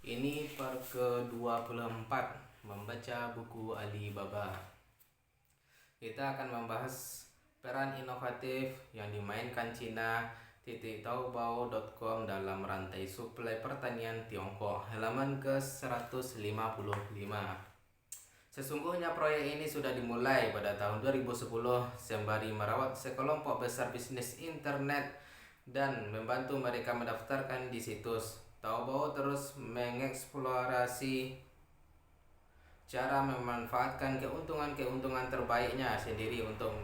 Ini part ke-24 membaca buku Alibaba. Kita akan membahas peran inovatif yang dimainkan Cina Taobao.com dalam rantai suplai pertanian Tiongkok, halaman ke-155. Sesungguhnya proyek ini sudah dimulai pada tahun 2010 sembari merawat sekelompok besar bisnis internet dan membantu mereka mendaftarkan di situs. Taobao terus mengeksplorasi cara memanfaatkan keuntungan terbaiknya sendiri untuk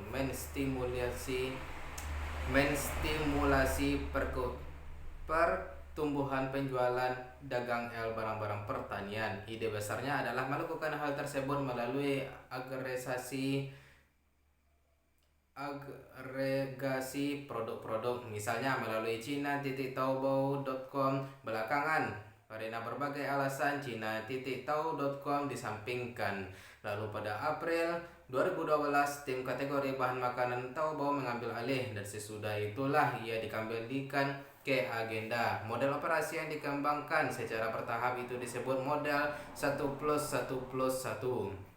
menstimulasi pertumbuhan penjualan dagang barang-barang pertanian. Ide besarnya adalah melakukan hal tersebut melalui agregasi produk-produk, misalnya melalui Cina.Taobao.com. Belakangan, karena berbagai alasan, Cina.Taobao.com disampingkan. Lalu pada April 2012, tim kategori bahan makanan Taobao mengambil alih, dan sesudah itulah ia dikembalikan ke agenda. Model operasi yang dikembangkan secara bertahap itu disebut model 1+1+1,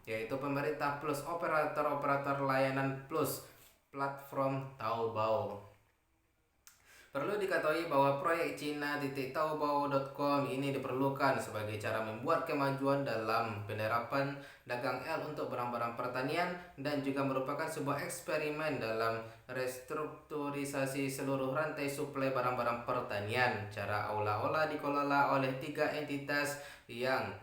yaitu pemerintah plus operator layanan plus platform Taobao. Perlu diketahui bahwa proyek Cina.Taobao.com ini diperlukan sebagai cara membuat kemajuan dalam penerapan dagang untuk barang-barang pertanian dan juga merupakan sebuah eksperimen dalam restrukturisasi seluruh rantai suplai barang-barang pertanian. Cara olah-olah dikelola oleh 3 entitas yang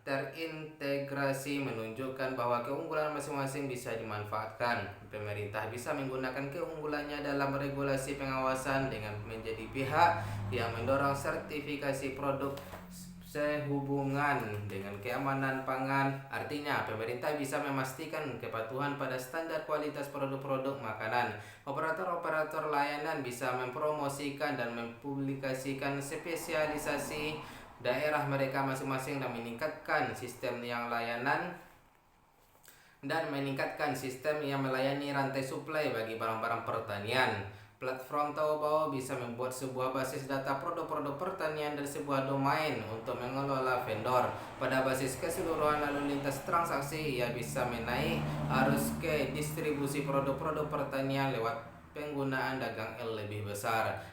terintegrasi menunjukkan bahwa keunggulan masing-masing bisa dimanfaatkan. Pemerintah bisa menggunakan keunggulannya dalam regulasi pengawasan dengan menjadi pihak yang mendorong sertifikasi produk sehubungan dengan keamanan pangan. Artinya, pemerintah bisa memastikan kepatuhan pada standar kualitas produk-produk makanan. Operator layanan bisa mempromosikan dan mempublikasikan spesialisasi daerah mereka masing-masing dan meningkatkan sistem yang melayani rantai suplai bagi barang-barang pertanian. Platform Taobao bisa membuat sebuah basis data produk-produk pertanian dan sebuah domain untuk mengelola vendor. Pada basis keseluruhan lalu lintas transaksi, ia bisa menaik arus ke distribusi produk-produk pertanian lewat penggunaan dagang lebih besar.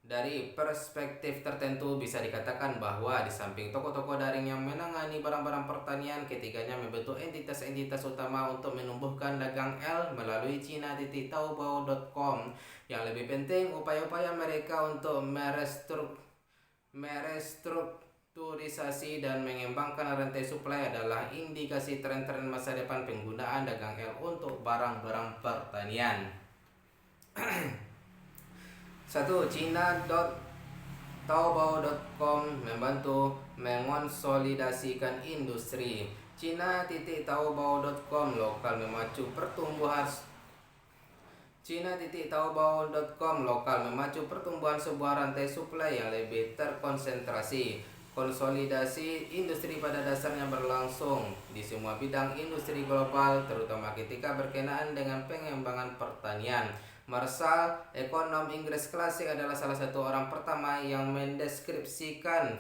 Dari perspektif tertentu bisa dikatakan bahwa di samping toko-toko daring yang menangani barang-barang pertanian, ketiganya membentuk entitas utama untuk menumbuhkan dagang melalui Cina.Taobao.com. Yang lebih penting, upaya-upaya mereka untuk merestrukturisasi dan mengembangkan rantai suplai adalah indikasi tren-tren masa depan penggunaan dagang untuk barang-barang pertanian. 1. Cina.Taobao.com membantu mengonsolidasikan industri. Cina.Taobao.com lokal memacu pertumbuhan sebuah rantai suplai yang lebih terkonsentrasi. Konsolidasi industri pada dasarnya berlangsung di semua bidang industri global, terutama ketika berkenaan dengan pengembangan pertanian. Marshall, ekonom Inggris klasik, adalah salah satu orang pertama yang mendeskripsikan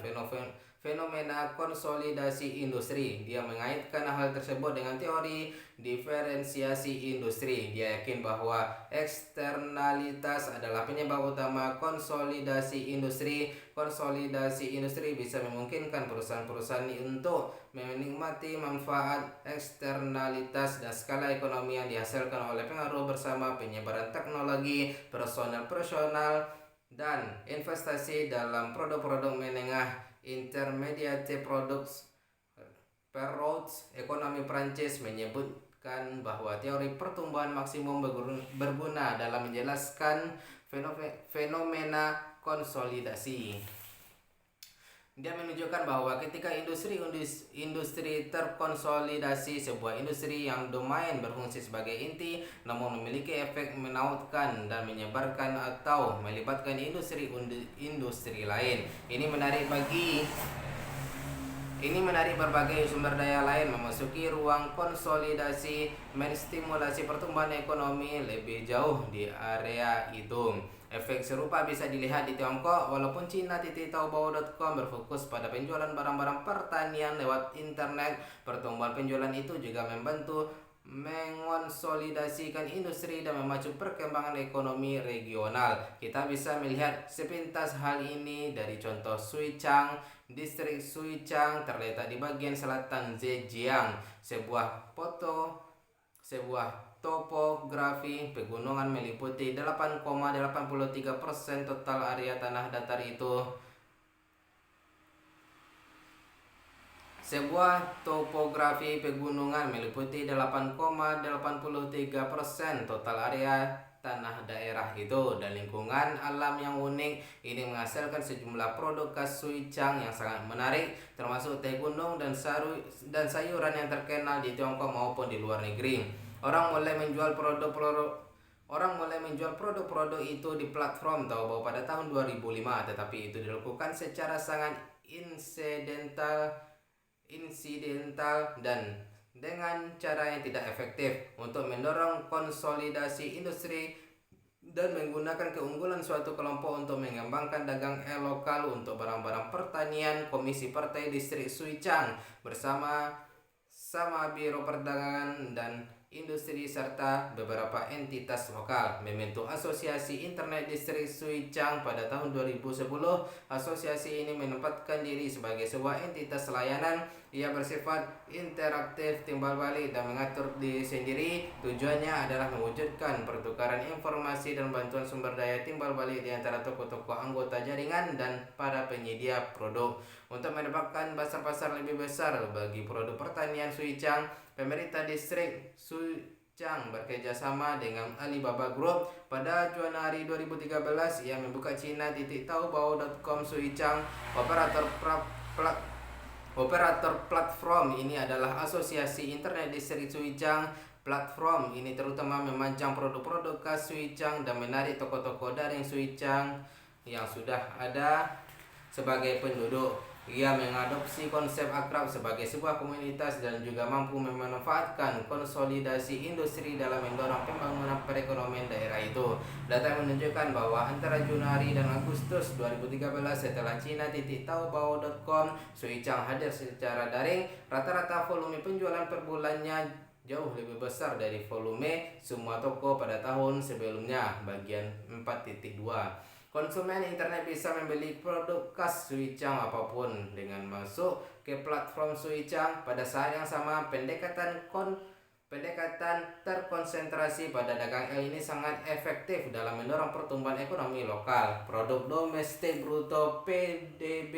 fenomena konsolidasi industri. Dia mengaitkan hal tersebut dengan teori diferensiasi industri. Dia yakin bahwa eksternalitas adalah penyebab utama konsolidasi industri. Konsolidasi industri bisa memungkinkan perusahaan-perusahaan untuk menikmati manfaat eksternalitas dan skala ekonomi yang dihasilkan oleh pengaruh bersama penyebaran teknologi, personal dan investasi dalam produk-produk menengah intermediate products. Perrault, ekonomi Prancis, menyebutkan bahwa teori pertumbuhan maksimum berguna dalam menjelaskan fenomena konsolidasi. Dia menunjukkan bahwa ketika industri terkonsolidasi, sebuah industri yang domain berfungsi sebagai inti namun memiliki efek menautkan dan menyebarkan atau melibatkan industri lain. Ini menarik berbagai sumber daya lain memasuki ruang konsolidasi, menstimulasi pertumbuhan ekonomi lebih jauh di area itu. Efek serupa bisa dilihat di Tiongkok, walaupun Cina.taobao.com berfokus pada penjualan barang-barang pertanian lewat internet. Pertumbuhan penjualan itu juga membantu mengonsolidasikan industri dan memacu perkembangan ekonomi regional. Kita bisa melihat sepintas hal ini dari contoh Suichang. Distrik Suichang terletak di bagian selatan Zhejiang. Sebuah topografi pegunungan meliputi 8,83% total area tanah datar itu. Sebuah topografi pegunungan meliputi 8,83% total area tanah daerah itu, dan lingkungan alam yang unik ini menghasilkan sejumlah produk khas Suichang yang sangat menarik, termasuk teh gunung dan sayuran yang terkenal di Tiongkok maupun di luar negeri. Orang mulai menjual produk-produk itu di platform Taobao pada tahun 2005, tetapi itu dilakukan secara sangat insidental dan dengan cara yang tidak efektif. Untuk mendorong konsolidasi industri dan menggunakan keunggulan suatu kelompok untuk mengembangkan dagang lokal untuk barang-barang pertanian, Komisi Partai Distrik Suichang bersama Biro Perdagangan dan Industri serta beberapa entitas lokal membentuk Asosiasi Internet Distrik Suichang pada tahun 2010. Asosiasi ini menempatkan diri sebagai sebuah entitas layanan. Ia bersifat interaktif, timbal balik, dan mengatur diri sendiri. Tujuannya adalah mewujudkan pertukaran informasi dan bantuan sumber daya timbal balik di antara toko-toko anggota jaringan dan para penyedia produk. Untuk mendapatkan pasar-pasar lebih besar bagi produk pertanian Suichang, pemerintah distrik Suichang bekerjasama dengan Alibaba Group. Pada Januari 2013, ia membuka Cina.taobao.com Suichang. Operator platform ini adalah Asosiasi Internet Distrik Suichang. Platform ini terutama memajang produk-produk khas Suichang dan menarik toko-toko daring Suichang yang sudah ada sebagai penduduk. Ia mengadopsi konsep akrab sebagai sebuah komunitas dan juga mampu memanfaatkan konsolidasi industri dalam mendorong pembangunan perekonomian daerah itu. Data menunjukkan bahwa antara Januari dan Agustus 2013, setelah Cina.taobao.com Suichang hadir secara daring, rata-rata volume penjualan per bulannya jauh lebih besar dari volume semua toko pada tahun sebelumnya. Bagian 4.2. Konsumen internet bisa membeli produk khas Suichang apapun dengan masuk ke platform Suichang. Pada saat yang sama, pendekatan terkonsentrasi pada dagang ini sangat efektif dalam mendorong pertumbuhan ekonomi lokal. Produk domestik bruto (PDB)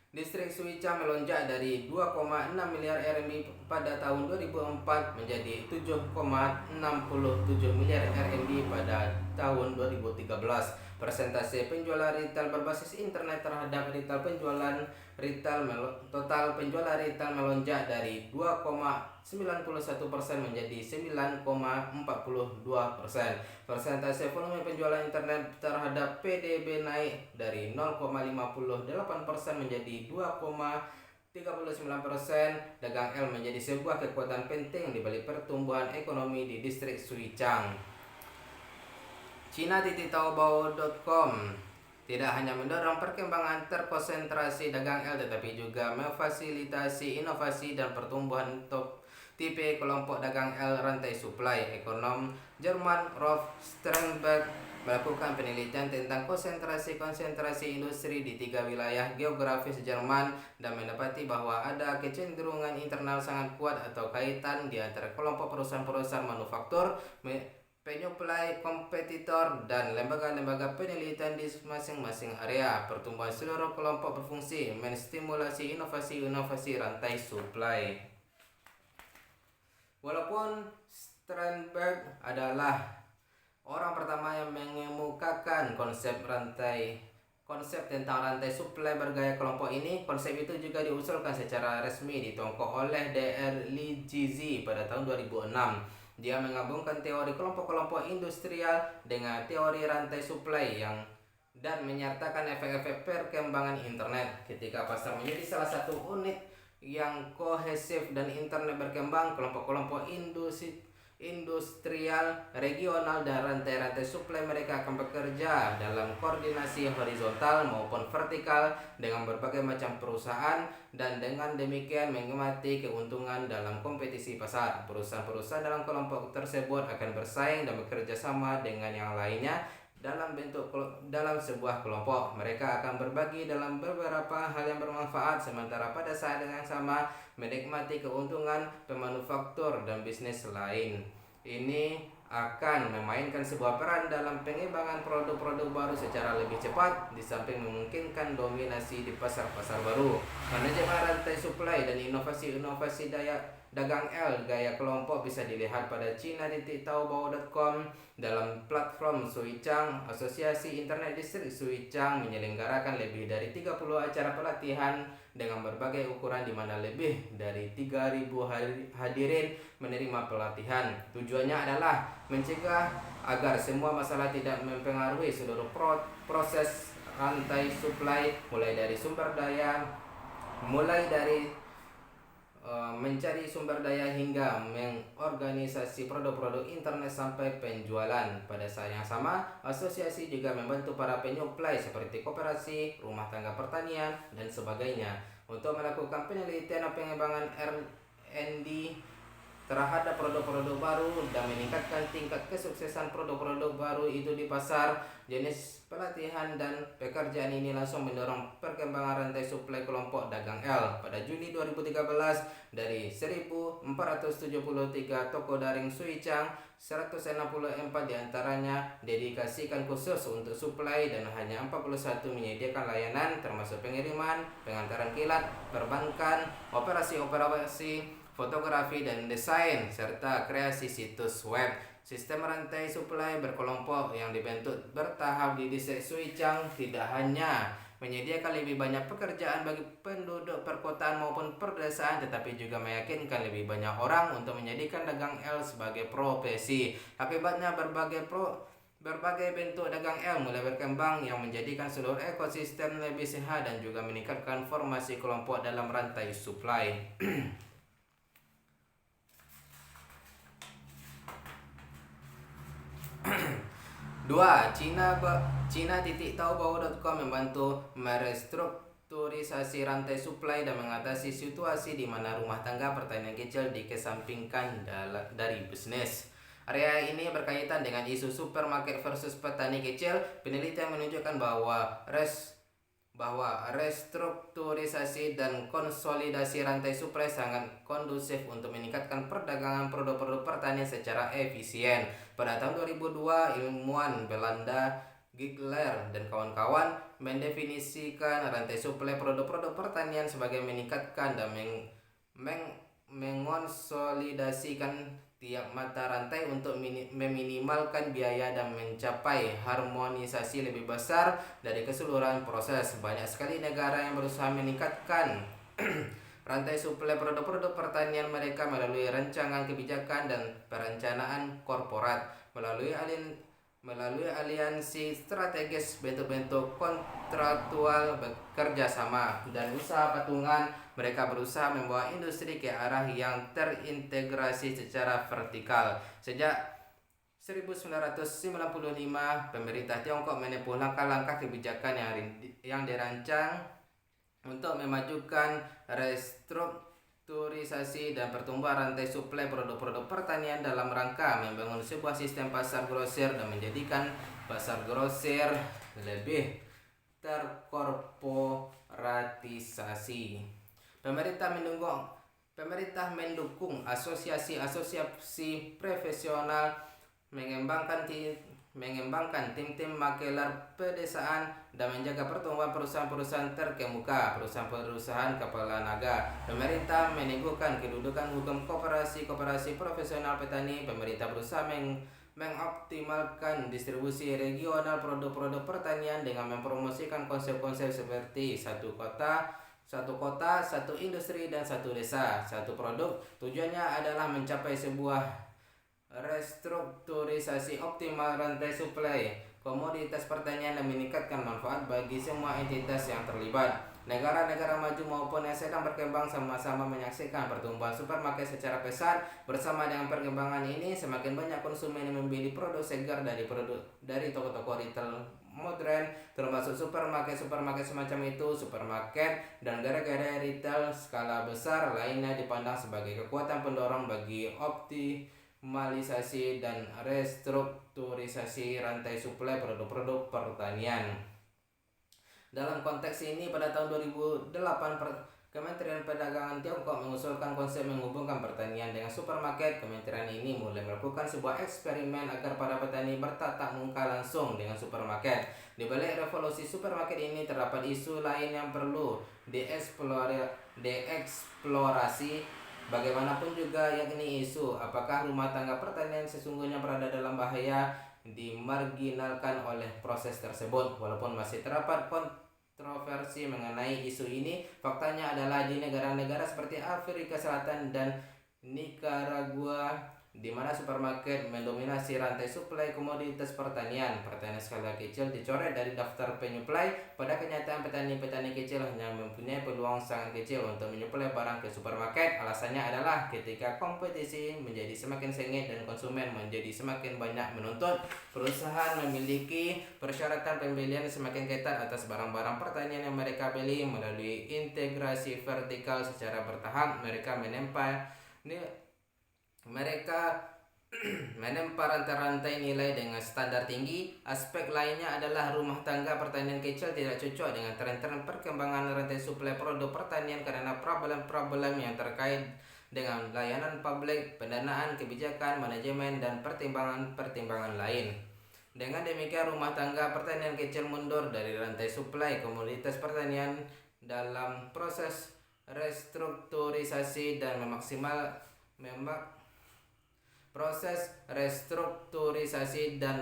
Distrik Suichang melonjak dari 2,6 miliar RMB pada tahun 2004 menjadi 7,67 miliar RMB pada tahun 2013. Persentase penjualan retail berbasis internet terhadap total penjualan retail melonjak dari 2,91% menjadi 9,42%. Persentase volume penjualan internet terhadap PDB naik dari 0,58% menjadi 2,39%. Dagang L menjadi sebuah kekuatan penting di balik pertumbuhan ekonomi di distrik Suichang. Cina.taobao.com tidak hanya mendorong perkembangan terkonsentrasi dagang L, tetapi juga memfasilitasi inovasi dan pertumbuhan tipe kelompok dagang L rantai suplai. Ekonom Jerman Rolf Sternberg melakukan penelitian tentang konsentrasi industri di 3 wilayah geografis Jerman dan mendapati bahwa ada kecenderungan internal sangat kuat atau kaitan di antara kelompok perusahaan-perusahaan manufaktur, penyuplai, kompetitor, dan lembaga-lembaga penelitian di masing-masing area. Pertumbuhan seluruh kelompok berfungsi menstimulasi inovasi rantai suplai. Walaupun Sternberg adalah orang pertama yang mengemukakan konsep tentang rantai suplai bergaya kelompok ini, konsep itu juga diusulkan secara resmi di Tiongkok oleh Dr. Li Jizi pada tahun 2006. Dia menggabungkan teori kelompok-kelompok industrial dengan teori rantai suplai dan menyertakan efek-efek perkembangan internet. Ketika pasar menjadi salah satu unit yang kohesif dan internet berkembang, kelompok-kelompok industrial, regional, dan rantai-rantai suplai. Mereka akan bekerja dalam koordinasi horizontal maupun vertikal dengan berbagai macam perusahaan, dan dengan demikian menikmati keuntungan dalam kompetisi pasar. Perusahaan-perusahaan dalam kelompok tersebut akan bersaing dan bekerja sama dengan yang lainnya dalam sebuah kelompok. Mereka akan berbagi dalam beberapa hal yang bermanfaat, sementara pada saat yang sama menikmati keuntungan pemanufaktur dan bisnis lain. Ini akan memainkan sebuah peran dalam pengembangan produk-produk baru secara lebih cepat, di samping memungkinkan dominasi di pasar-pasar baru. Manajemen rantai suplai dan inovasi-inovasi dagang L gaya kelompok bisa dilihat pada Cina.taobao.com. Dalam platform Suichang, Asosiasi Internet Distrik Suichang menyelenggarakan lebih dari 30 acara pelatihan dengan berbagai ukuran, di mana lebih dari 3.000 hadirin menerima pelatihan. Tujuannya adalah mencegah agar semua masalah tidak mempengaruhi seluruh proses rantai suplai, mulai dari mencari sumber daya hingga mengorganisasi produk-produk internet sampai penjualan. Pada saat yang sama, asosiasi juga membantu para penyuplai seperti koperasi, rumah tangga pertanian, dan sebagainya untuk melakukan penelitian dan pengembangan R&D terhadap produk-produk baru dan meningkatkan tingkat kesuksesan produk-produk baru itu di pasar. Jenis pelatihan dan pekerjaan ini langsung mendorong perkembangan rantai suplai kelompok dagang L. Pada Juli 2013, dari 1.473 toko daring Suichang, 164 diantaranya dedikasikan khusus untuk suplai dan hanya 41 menyediakan layanan termasuk pengiriman, pengantaran kilat, perbankan, operasi-operasi fotografi dan desain, serta kreasi situs web. Sistem rantai suplai berkelompok yang dibentuk bertahap di distrik Suichang tidak hanya menyediakan lebih banyak pekerjaan bagi penduduk perkotaan maupun perdesaan, tetapi juga meyakinkan lebih banyak orang untuk menjadikan dagang L sebagai profesi. Akibatnya berbagai bentuk dagang L mulai berkembang yang menjadikan seluruh ekosistem lebih sehat dan juga meningkatkan formasi kelompok dalam rantai suplai. 2. Cina.taobao.com membantu merestrukturisasi rantai suplai dan mengatasi situasi di mana rumah tangga pertanian kecil dikesampingkan dari bisnis. Area ini berkaitan dengan isu supermarket versus petani kecil. Penelitian menunjukkan bahwa restrukturisasi dan konsolidasi rantai suplai sangat kondusif untuk meningkatkan perdagangan produk-produk pertanian secara efisien. Pada tahun 2002, ilmuwan Belanda Gigler dan kawan-kawan mendefinisikan rantai suplai produk-produk pertanian sebagai meningkatkan dan mengonsolidasikan tiap mata rantai untuk meminimalkan biaya dan mencapai harmonisasi lebih besar dari keseluruhan proses. Banyak sekali negara yang berusaha meningkatkan rantai suplai produk-produk pertanian mereka melalui rancangan kebijakan dan perencanaan korporat, melalui aliansi strategis, bentuk-bentuk kontraktual bekerjasama, dan usaha patungan. Mereka berusaha membawa industri ke arah yang terintegrasi secara vertikal. Sejak 1995, pemerintah Tiongkok menempuh langkah-langkah kebijakan yang dirancang untuk memajukan restrukturisasi dan pertumbuhan rantai suplai produk-produk pertanian dalam rangka membangun sebuah sistem pasar grosir dan menjadikan pasar grosir lebih terkorporatisasi. Pemerintah mendukung asosiasi-asosiasi profesional mengembangkan tim-tim makelar pedesaan dan menjaga pertumbuhan perusahaan-perusahaan terkemuka, perusahaan-perusahaan kepala naga. Pemerintah meneguhkan kedudukan hukum koperasi profesional petani. Pemerintah berusaha mengoptimalkan distribusi regional produk-produk pertanian dengan mempromosikan konsep-konsep seperti satu kota, satu industri, dan satu desa, satu produk. Tujuannya adalah mencapai sebuah restrukturisasi optimal rantai suplai komoditas pertanian dan meningkatkan manfaat bagi semua entitas yang terlibat. Negara-negara maju maupun yang sedang berkembang sama-sama menyaksikan pertumbuhan supermarket secara pesat. Bersama dengan perkembangan ini, semakin banyak konsumen yang membeli produk segar dari toko-toko retail modern, termasuk supermarket semacam itu. Supermarket dan gerai-gerai retail skala besar lainnya dipandang sebagai kekuatan pendorong bagi optimalisasi dan restrukturisasi rantai suplai produk-produk pertanian. Dalam konteks ini, pada tahun 2008, Kementerian Perdagangan Tiongkok mengusulkan konsep menghubungkan pertanian dengan supermarket. Kementerian ini mulai melakukan sebuah eksperimen agar para petani bertatap muka langsung dengan supermarket. Di balik revolusi supermarket ini terdapat isu lain yang perlu dieksplorasi. Bagaimanapun juga, yakni isu apakah rumah tangga pertanian sesungguhnya berada dalam bahaya dimarginalkan oleh proses tersebut. Walaupun masih terdapat kontroversi mengenai isu ini, faktanya adalah di negara-negara seperti Afrika Selatan dan Nicaragua, di mana supermarket mendominasi rantai suplai komoditas pertanian, pertanian skala kecil dicoret dari daftar penyuplai. Pada kenyataan, petani-petani kecil hanya mempunyai peluang sangat kecil untuk menyuplai barang ke supermarket. Alasannya adalah ketika kompetisi menjadi semakin sengit dan konsumen menjadi semakin banyak menuntut, perusahaan memiliki persyaratan pembelian semakin ketat atas barang-barang pertanian yang mereka beli. Melalui integrasi vertikal secara bertahap, mereka menempa rantai-rantai nilai dengan standar tinggi. Aspek lainnya adalah rumah tangga pertanian kecil tidak cocok dengan tren-tren perkembangan rantai suplai produk pertanian karena problem-problem yang terkait dengan layanan publik, pendanaan, kebijakan, manajemen, dan pertimbangan-pertimbangan lain. Dengan demikian, rumah tangga pertanian kecil mundur dari rantai suplai komoditas pertanian dalam proses restrukturisasi dan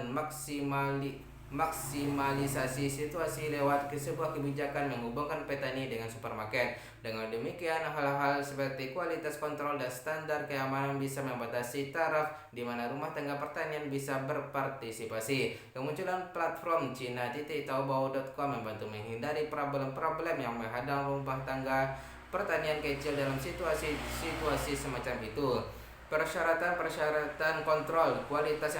maksimalisasi situasi lewat sebuah kebijakan menghubungkan petani dengan supermarket. Dengan demikian, hal-hal seperti kualitas kontrol dan standar keamanan bisa membatasi taraf, di mana rumah tangga pertanian bisa berpartisipasi. Kemunculan platform Cina.Taobao.com membantu menghindari problem-problem yang menghadang rumah tangga pertanian kecil dalam situasi semacam itu. Persyaratan kontrol kualitas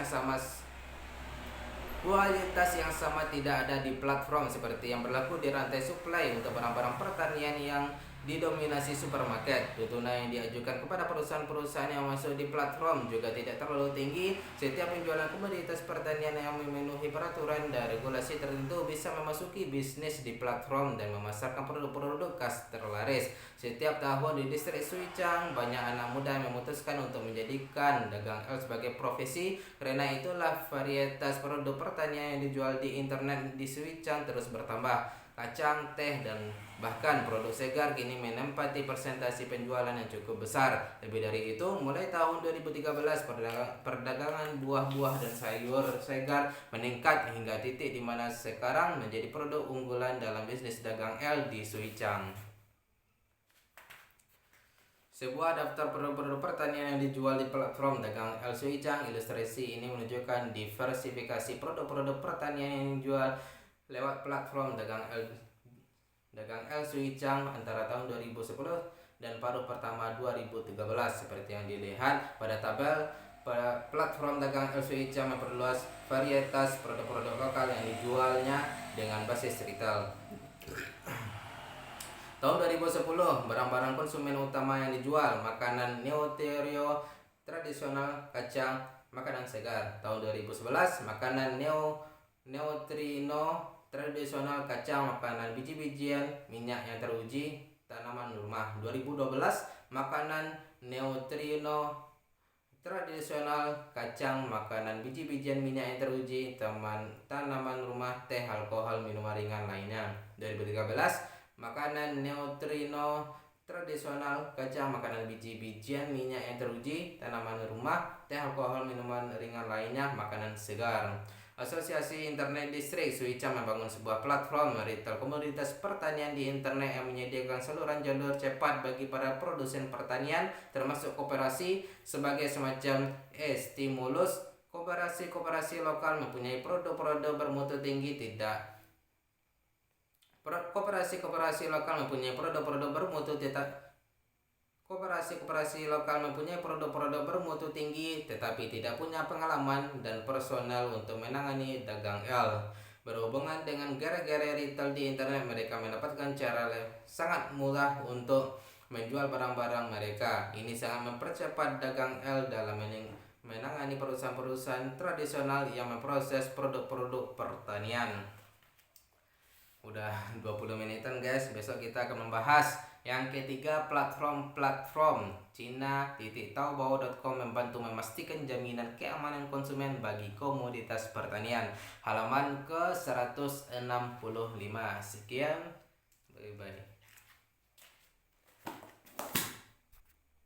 yang sama tidak ada di platform seperti yang berlaku di rantai suplai untuk barang-barang pertanian yang didominasi supermarket. Tuntutan yang diajukan kepada perusahaan-perusahaan yang masuk di platform juga tidak terlalu tinggi. Setiap penjualan komoditas pertanian yang memenuhi peraturan dan regulasi tertentu bisa memasuki bisnis di platform dan memasarkan produk-produk khas terlaris. Setiap tahun di distrik Suichang, banyak anak muda yang memutuskan untuk menjadikan dagang L sebagai profesi. Karena itulah varietas produk pertanian yang dijual di internet di Suichang terus bertambah. Kacang, teh, dan bahkan produk segar kini menempati persentase penjualan yang cukup besar. Lebih dari itu, mulai tahun 2013 perdagangan buah-buah dan sayur segar meningkat hingga titik di mana sekarang menjadi produk unggulan dalam bisnis dagang L di Suichang. Sebuah daftar produk-produk pertanian yang dijual di platform dagang L Suichang. Ilustrasi ini menunjukkan diversifikasi produk-produk pertanian yang dijual lewat platform dagang L Suichang antara tahun 2010 dan paruh pertama 2013. Seperti yang dilihat pada tabel, platform dagang L Suichang memperluas varietas produk-produk lokal yang dijualnya dengan basis retail. Tahun 2010, barang-barang konsumen utama yang dijual makanan neoterio tradisional, kacang, makanan segar. Tahun 2011, makanan neotrino tradisional, kacang, makanan biji-bijian, minyak yang teruji, tanaman rumah. 2012, makanan neotrino tradisional, kacang, makanan biji-bijian, minyak yang teruji, tanaman rumah, teh, alkohol, minuman ringan lainnya. 2013, makanan neotrino tradisional, kacang, makanan biji-bijian, minyak yang teruji, tanaman rumah, teh, alkohol, minuman ringan lainnya, makanan segar. Asosiasi Internet Distrik Suichang membangun sebuah platform retail komoditas pertanian di internet yang menyediakan saluran jalur cepat bagi para produsen pertanian, termasuk koperasi, sebagai semacam stimulus. Koperasi lokal mempunyai produk-produk bermutu tinggi, tidak Koperasi-koperasi lokal mempunyai produk-produk bermutu Koperasi-koperasi lokal mempunyai produk-produk bermutu tinggi tetapi tidak punya pengalaman dan personel untuk menangani dagang L. Berhubungan dengan gara-gara retail di internet, mereka mendapatkan cara sangat mudah untuk menjual barang-barang mereka. Ini sangat mempercepat dagang L dalam menangani perusahaan-perusahaan tradisional yang memproses produk-produk pertanian. Udah 20 menitan guys. Besok kita akan membahas yang ketiga, platform Cina.taobao.com membantu memastikan jaminan keamanan konsumen bagi komoditas pertanian. Halaman ke 165. Sekian, bye bye.